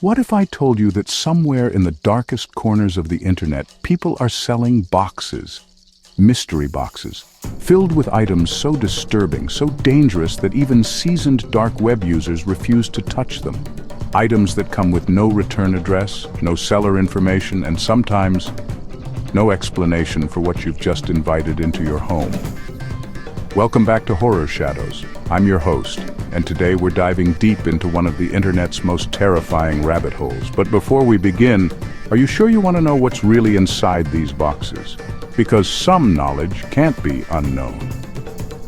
What if I told you that somewhere in the darkest corners of the internet, people are selling boxes, mystery boxes, filled with items so disturbing, so dangerous that even seasoned dark web users refuse to touch them? Items that come with no return address, no seller information, and sometimes no explanation for what you've just invited into your home. Welcome back to Horror Shadows. I'm your host, and today we're diving deep into one of the internet's most terrifying rabbit holes. But before we begin, are you sure you want to know what's really inside these boxes? Because some knowledge can't be unknown.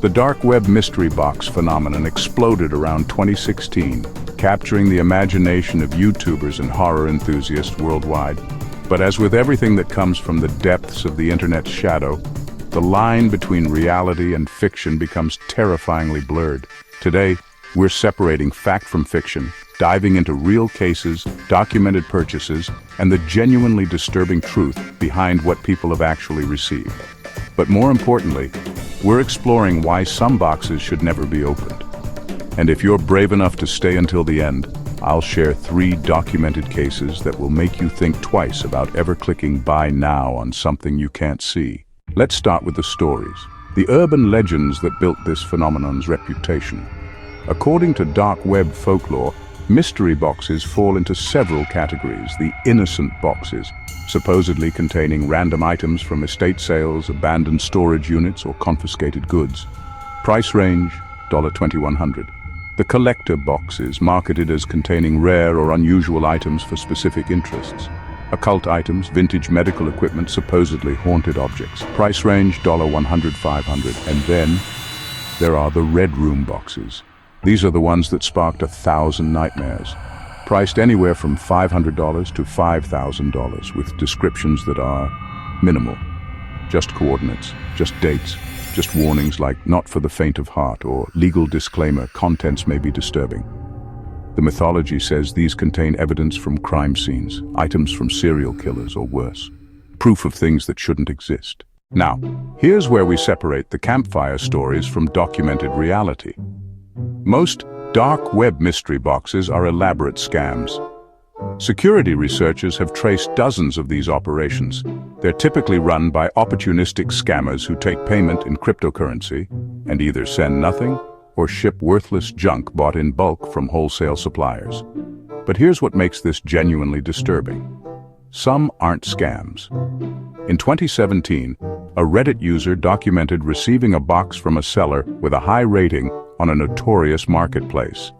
The dark web mystery box phenomenon exploded around 2016, capturing the imagination of YouTubers and horror enthusiasts worldwide. But as with everything that comes from the depths of the internet's shadow, the line between reality and fiction becomes terrifyingly blurred. Today, we're separating fact from fiction, diving into real cases, documented purchases, and the genuinely disturbing truth behind what people have actually received. But more importantly, we're exploring why some boxes should never be opened. And if you're brave enough to stay until the end, I'll share 3 documented cases that will make you think twice about ever clicking buy now on something you can't see. Let's start with the stories, the urban legends that built this phenomenon's reputation. According to dark web folklore, mystery boxes fall into several categories. The innocent boxes, supposedly containing random items from estate sales, abandoned storage units, or confiscated goods. Price range, $2100. The collector boxes, marketed as containing rare or unusual items for specific interests. Occult items, vintage medical equipment, supposedly haunted objects. Price range, $100, $500. And then there are the red room boxes. These are the ones that sparked 1,000 nightmares. Priced anywhere from $500 to $5,000, with descriptions that are minimal. Just coordinates, just dates, just warnings like not for the faint of heart or legal disclaimer, contents may be disturbing. The mythology says these contain evidence from crime scenes, items from serial killers or worse, proof of things that shouldn't exist. Now, here's where we separate the campfire stories from documented reality. Most dark web mystery boxes are elaborate scams. Security researchers have traced dozens of these operations. They're typically run by opportunistic scammers who take payment in cryptocurrency and either send nothing or ship worthless junk bought in bulk from wholesale suppliers. But here's what makes this genuinely disturbing. Some aren't scams. In 2017, a Reddit user documented receiving a box from a seller with a high rating on a notorious marketplace.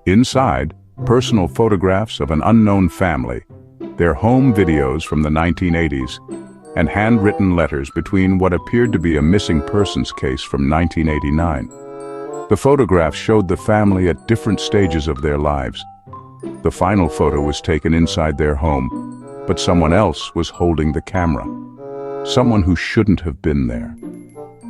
Inside, personal photographs of an unknown family, their home videos from the 1980s, and handwritten letters between what appeared to be a missing persons case from 1989. The photographs showed the family at different stages of their lives. The final photo was taken inside their home, but someone else was holding the camera. Someone who shouldn't have been there.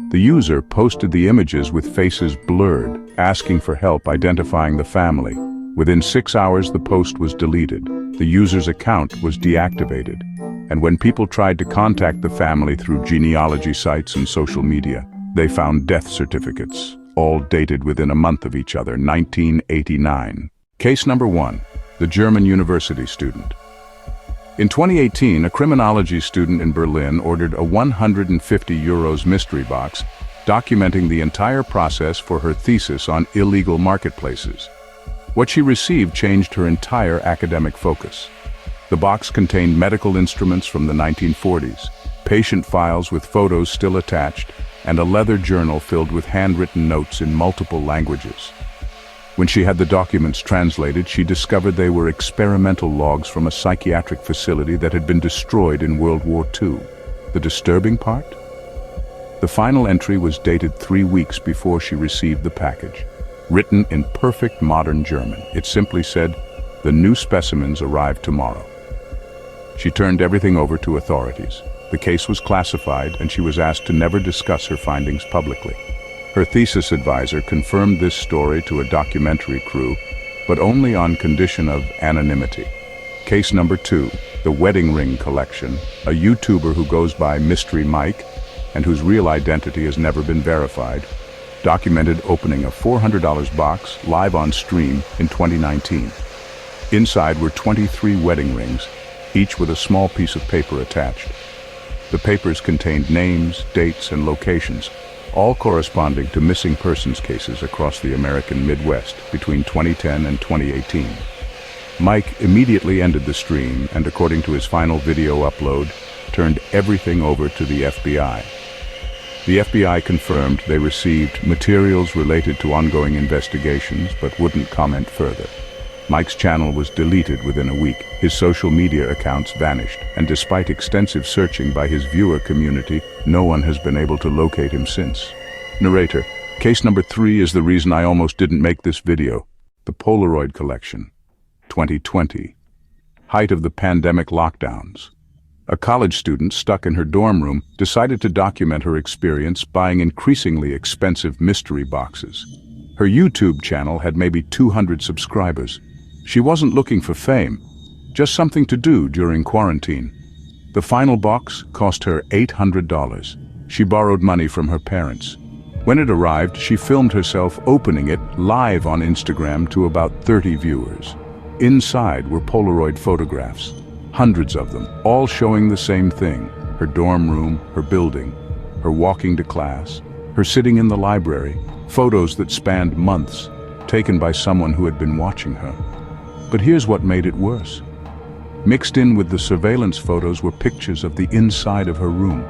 The user posted the images with faces blurred, asking for help identifying the family. Within 6 hours, the post was deleted. The user's account was deactivated. And when people tried to contact the family through genealogy sites and social media, they found death certificates, all dated within a month of each other, 1989. Case number 1, the German university student. In 2018, a criminology student in Berlin ordered a 150 euros mystery box, documenting the entire process for her thesis on illegal marketplaces. What she received changed her entire academic focus. The box contained medical instruments from the 1940s, patient files with photos still attached, and a leather journal filled with handwritten notes in multiple languages. When she had the documents translated, she discovered they were experimental logs from a psychiatric facility that had been destroyed in World War II. The disturbing part? The final entry was dated 3 weeks before she received the package. Written in perfect modern German, it simply said, "The new specimens arrive tomorrow." She turned everything over to authorities. The case was classified, and she was asked to never discuss her findings publicly. Her thesis advisor confirmed this story to a documentary crew, but only on condition of anonymity. Case number 2, the wedding ring collection. A YouTuber who goes by Mystery Mike, and whose real identity has never been verified, documented opening a $400 box live on stream in 2019. Inside were 23 wedding rings, each with a small piece of paper attached. The papers contained names, dates, and locations, all corresponding to missing persons cases across the American Midwest between 2010 and 2018. Mike immediately ended the stream and, according to his final video upload, turned everything over to the FBI. The FBI confirmed they received materials related to ongoing investigations but wouldn't comment further. Mike's channel was deleted within a week. His social media accounts vanished, and despite extensive searching by his viewer community, no one has been able to locate him since. Narrator, case number 3 is the reason I almost didn't make this video. The Polaroid collection. 2020. Height of the pandemic lockdowns. A college student stuck in her dorm room decided to document her experience buying increasingly expensive mystery boxes. Her YouTube channel had maybe 200 subscribers. She wasn't looking for fame, just something to do during quarantine. The final box cost her $800. She borrowed money from her parents. When it arrived, she filmed herself opening it live on Instagram to about 30 viewers. Inside were Polaroid photographs, hundreds of them, all showing the same thing: her dorm room, her building, her walking to class, her sitting in the library, photos that spanned months, taken by someone who had been watching her. But here's what made it worse. Mixed in with the surveillance photos were pictures of the inside of her room,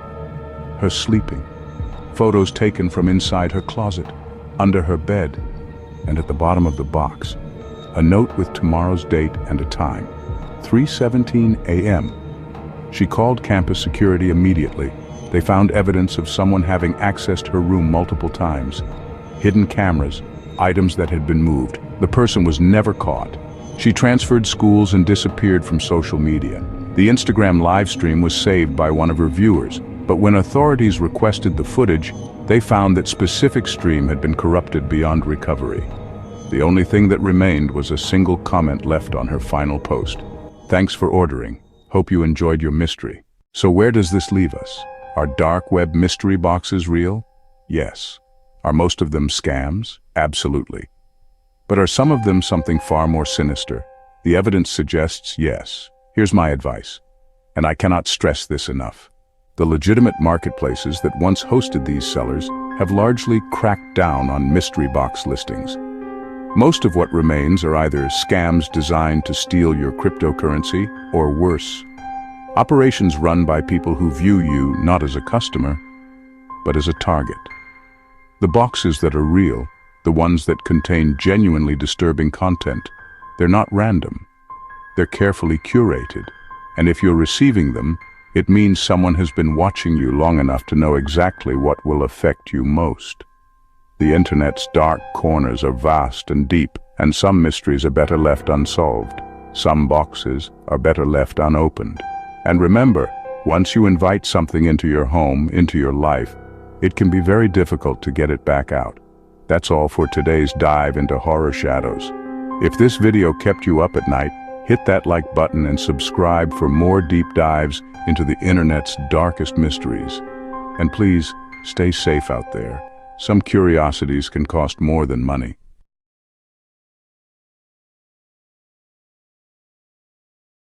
her sleeping, photos taken from inside her closet, under her bed, and at the bottom of the box, a note with tomorrow's date and a time, 3:17 a.m. She called campus security immediately. They found evidence of someone having accessed her room multiple times. Hidden cameras, items that had been moved. The person was never caught. She transferred schools and disappeared from social media. The Instagram live stream was saved by one of her viewers, but when authorities requested the footage, they found that specific stream had been corrupted beyond recovery. The only thing that remained was a single comment left on her final post. Thanks for ordering. Hope you enjoyed your mystery. So where does this leave us? Are dark web mystery boxes real? Yes. Are most of them scams? Absolutely. But are some of them something far more sinister? The evidence suggests yes. Here's my advice, and I cannot stress this enough. The legitimate marketplaces that once hosted these sellers have largely cracked down on mystery box listings. Most of what remains are either scams designed to steal your cryptocurrency, or worse, operations run by people who view you not as a customer, but as a target. The boxes that are real, the ones that contain genuinely disturbing content, they're not random. They're carefully curated, and if you're receiving them, it means someone has been watching you long enough to know exactly what will affect you most. The internet's dark corners are vast and deep, and some mysteries are better left unsolved. Some boxes are better left unopened. And remember, once you invite something into your home, into your life, it can be very difficult to get it back out. That's all for today's dive into horror shadows. If this video kept you up at night, hit that like button and subscribe for more deep dives into the internet's darkest mysteries. And please, stay safe out there. Some curiosities can cost more than money.